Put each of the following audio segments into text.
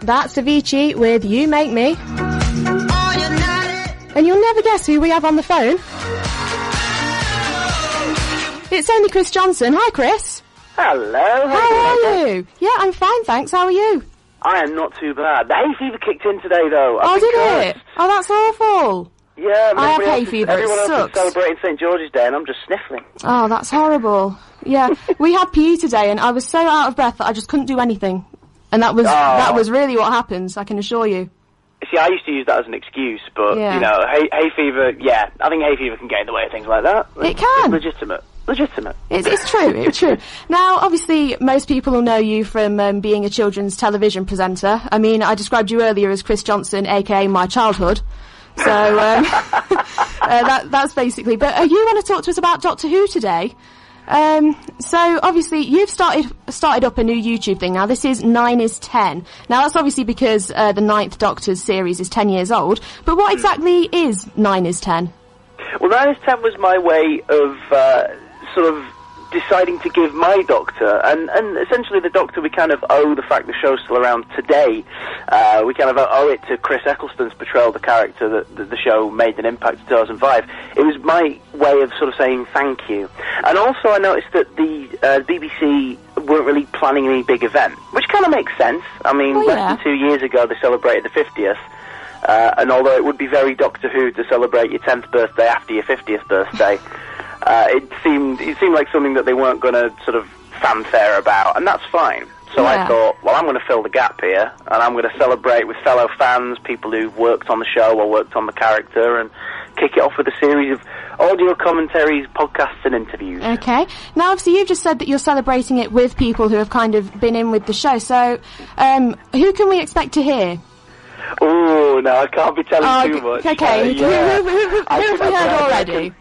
That's Avicii with You Make Me. And you'll never guess who we have on the phone. It's only Chris Johnson. Hi, Chris. Hello. How are you? Yeah, I'm fine, thanks. How are you? I am not too bad. The hay fever kicked in today, though. Oh, did it? Oh, that's awful. Yeah, I have hay fever. Everyone It else sucks. is celebrating St. George's Day, and I'm just sniffling. Oh, that's horrible. Yeah, we had PE today, and I was so out of breath that I just couldn't do anything. And that was really what happens, I can assure you. See, I used to use that as an excuse, but, Yeah. you know, hay fever, yeah, I think hay fever can get in the way of things like that. It can. It's legitimate. It's true, it's true. Now, obviously, most people will know you from being a children's television presenter. I mean, I described you earlier as Chris Johnson, a.k.a. my childhood. So, that's basically... But you want to talk to us about Doctor Who today? So obviously you've started up a new YouTube thing now. This is 9 is 10. Now that's obviously because the 9th Doctor's series is 10 years old. But what exactly is 9 is 10? Well, 9 is 10 was my way of sort of deciding to give my Doctor, and essentially the Doctor we kind of owe the fact the show's still around today. We kind of owe it to Chris Eccleston's portrayal of the character that the show made an impact in 2005. It was my way of sort of saying thank you. And also I noticed that the BBC weren't really planning any big event, which kind of makes sense. I mean, less than 2 years ago they celebrated the 50th. And although it would be very Doctor Who to celebrate your 10th birthday after your 50th birthday, it seemed like something that they weren't going to sort of fanfare about, and that's fine. So I thought, well, I'm going to fill the gap here, and I'm going to celebrate with fellow fans, people who've worked on the show or worked on the character, and kick it off with a series of audio commentaries, podcasts, and interviews. Okay. Now, obviously, you've just said that you're celebrating it with people who have kind of been in with the show. So, who can we expect to hear? Oh, no, I can't be telling too much. Okay. Who have we heard already?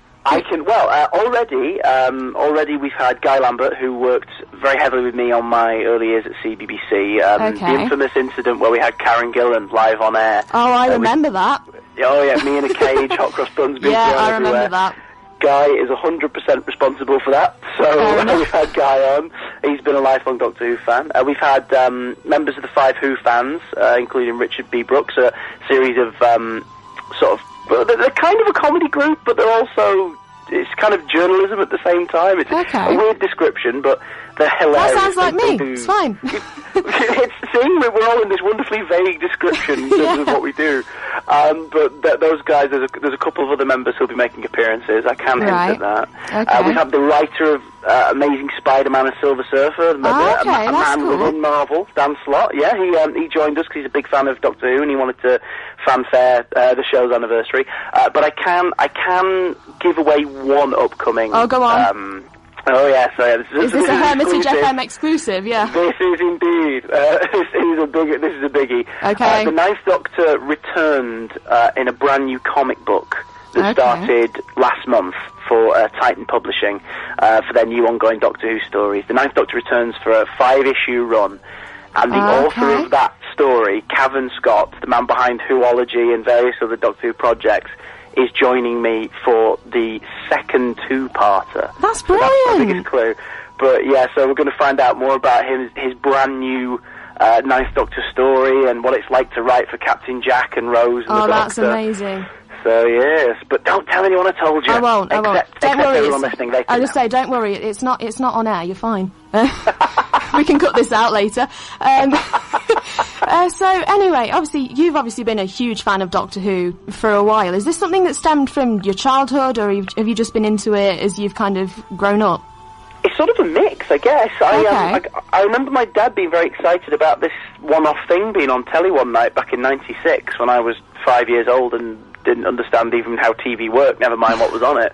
Already we've had Guy Lambert, who worked very heavily with me on my early years at CBBC. The infamous incident where we had Karen Gillan live on air. Oh, I remember that. Oh, yeah, me in a cage, hot cross buns being thrown everywhere. Yeah, I remember that. Guy is 100% responsible for that, so we've had Guy on. He's been a lifelong Doctor Who fan. We've had members of the 5 Who fans, including Richard B. Brooks, a series of they're kind of a comedy group, but they're also, it's kind of journalism at the same time. It's a weird description, but they're hilarious. That sounds like me. It's fine. We're all in this wonderfully vague description in terms of what we do. But those guys, there's a couple of other members who'll be making appearances. I can hint at that. We have the writer of Amazing Spider-Man and Silver Surfer, a man within Marvel, Dan Slott. Yeah, he joined us because he's a big fan of Doctor Who and he wanted to fanfare the show's anniversary. But I can give away one upcoming. Oh, go on. Is this a Hermitage FM exclusive? Yeah. This is indeed. This is a biggie. Okay. The 9th Doctor returned in a brand new comic book that started last month for Titan Publishing for their new ongoing Doctor Who stories. The 9th Doctor returns for a 5-issue run, and the author of that story, Cavan Scott, the man behind Whoology and various other Doctor Who projects, is joining me for the second 2-parter. That's brilliant. So that's the biggest clue. But yeah, so we're going to find out more about his brand new 9th Doctor story and what it's like to write for Captain Jack and Rose and the Doctor. Oh, that's amazing. So yes, but don't tell anyone I told you. I won't. Don't worry. Everyone listening, I'll just say, don't worry. It's not on air. You're fine. We can cut this out later. So anyway, you've been a huge fan of Doctor Who for a while. Is this something that stemmed from your childhood, or have you just been into it as you've kind of grown up? It's sort of a mix, I guess. I remember my dad being very excited about this one-off thing being on telly one night back in '96 when I was 5 years old and didn't understand even how TV worked, never mind what was on it.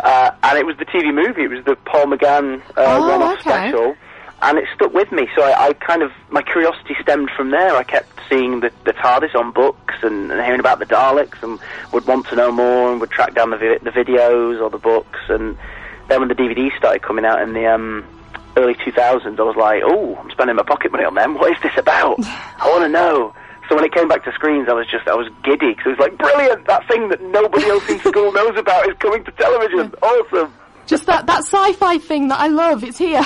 And it was the TV movie. It was the Paul McGann one-off special. And it stuck with me, so I kind of, my curiosity stemmed from there. I kept seeing the TARDIS on books and hearing about the Daleks and would want to know more and would track down the videos or the books. And then when the DVDs started coming out in the early 2000s, I was like, oh, I'm spending my pocket money on them. What is this about? I want to know. So when it came back to screens, I was giddy, because it was like, brilliant, that thing that nobody else in school knows about is coming to television. Awesome. Just that sci-fi thing that I love, it's here.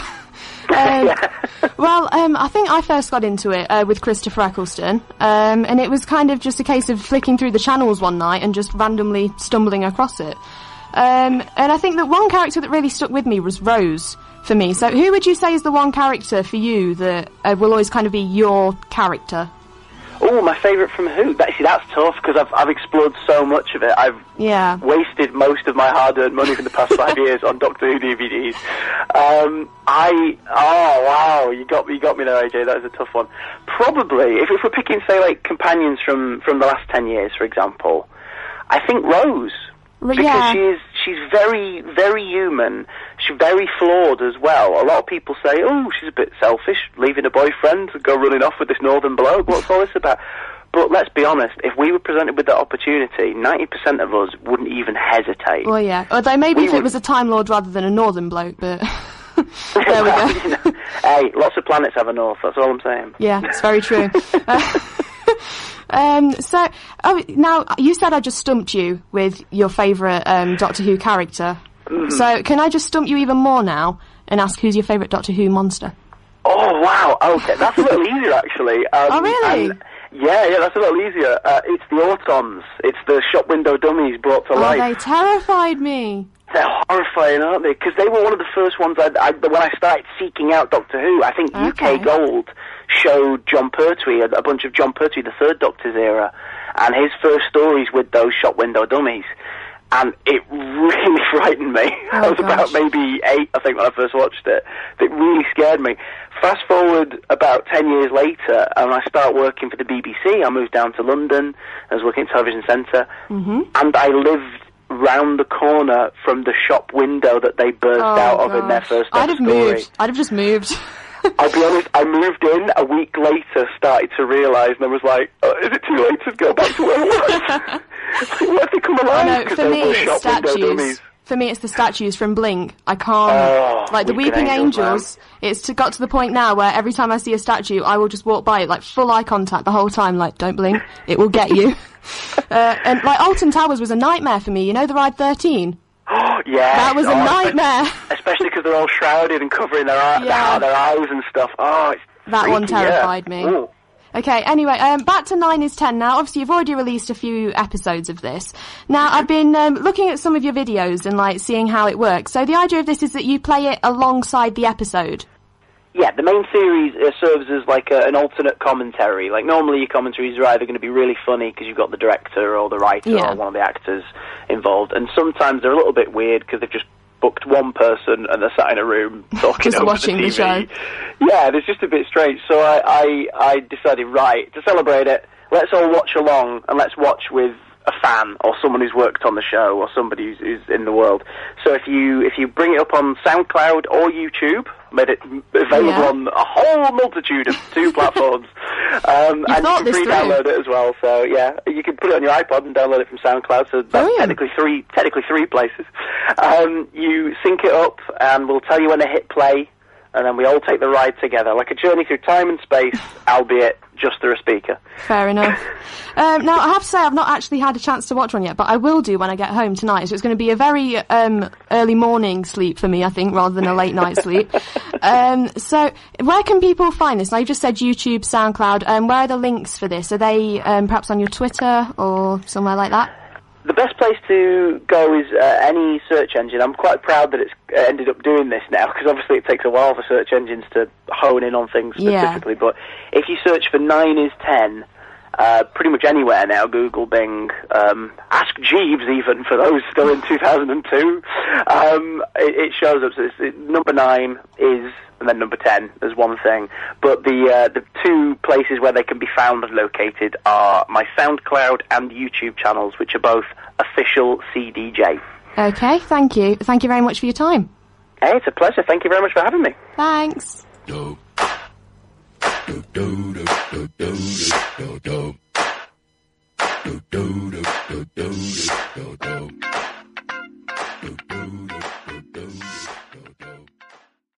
Well, I think I first got into it with Christopher Eccleston, and it was kind of just a case of flicking through the channels one night and just randomly stumbling across it. And I think that one character that really stuck with me was Rose, for me. So who would you say is the one character for you that will always kind of be your character? Oh, my favourite from who? That's tough, because I've explored so much of it. I've wasted most of my hard-earned money for the past 5 years on Doctor Who DVDs. Wow, you got me there, AJ. That was a tough one. Probably, if we're picking, say, like, companions from the last 10 years, for example, I think Rose. Because she's very, very human. She's very flawed as well. A lot of people say, oh, she's a bit selfish, leaving a boyfriend to go running off with this northern bloke. What's all this about? But let's be honest, if we were presented with that opportunity, 90% of us wouldn't even hesitate. Well, yeah. Although maybe if it was a Time Lord rather than a northern bloke, but there we go. Hey, lots of planets have a north, that's all I'm saying. Yeah, it's very true. Now, you said I just stumped you with your favourite Doctor Who character. Mm-hmm. So, can I just stump you even more now and ask who's your favourite Doctor Who monster? Oh, wow, okay, that's a little easier, actually. Oh, really? Yeah, that's a little easier. It's the Autons. It's the shop window dummies brought to life. Oh, they terrified me. They're horrifying, aren't they? Because they were one of the first ones when I started seeking out Doctor Who. I think UK Gold showed John Pertwee, a bunch of John Pertwee, the Third Doctor's era, and his first stories with those shop window dummies. And it really frightened me. I was about maybe 8, I think, when I first watched it. It really scared me. Fast forward about 10 years later, and I start working for the BBC. I moved down to London. I was working at Television Centre. Mm-hmm. And I lived round the corner from the shop window that they burst out of in their first story. I'd have just moved. I'll be honest, I moved in a week later, started to realise, and I was like, is it too late to go back to where I was? What if they come alive? No, for me, it's statues. For me, it's the statues from Blink. I can't... like, the Weeping Angels, got to the point now where every time I see a statue, I will just walk by it, like, full eye contact the whole time, like, don't blink, it will get you. And, like, Alton Towers was a nightmare for me, you know the ride 13? Oh, yeah. That was a nightmare. Especially because they're all shrouded and covering their eyes and stuff. Oh, it's that freaky, one terrified me. Ooh. Okay, anyway, back to 9 is 10 now. Obviously, you've already released a few episodes of this. Now, I've been looking at some of your videos and, like, seeing how it works. So the idea of this is that you play it alongside the episode. Yeah, the main series serves as, like, an alternate commentary. Like, normally your commentaries are either going to be really funny because you've got the director or the writer or one of the actors involved. And sometimes they're a little bit weird because they've just booked one person and they're sat in a room talking just over watching the TV. The show. Yeah, it's just a bit strange. So I decided, right, to celebrate it, let's all watch along and let's watch with a fan or someone who's worked on the show or somebody who's in the world. So if you bring it up on SoundCloud or YouTube, made it available on a whole multitude of 2 platforms, and you can free download it as well. So yeah, you can put it on your iPod and download it from SoundCloud. So that's technically three places. You sync it up, and we'll tell you when to hit play. And then we all take the ride together, like a journey through time and space, albeit just through a speaker. Fair enough. Now, I have to say, I've not actually had a chance to watch one yet, but I will do when I get home tonight. So it's going to be a very early morning sleep for me, I think, rather than a late night sleep. So where can people find this? Now, you just said YouTube, SoundCloud. Where are the links for this? Are they perhaps on your Twitter or somewhere like that? The best place to go is any search engine. I'm quite proud that it's ended up doing this now, because obviously it takes a while for search engines to hone in on things specifically. Yeah. But if you search for 9 is 10, pretty much anywhere now, Google, Bing, Ask Jeeves even, for those still in 2002, it shows up. So it's, number 9 is... and then number 10 as one thing. But the 2 places where they can be found and located are my SoundCloud and YouTube channels, which are both official CDJ. Okay, thank you. Thank you very much for your time. Hey, it's a pleasure. Thank you very much for having me. Thanks. Do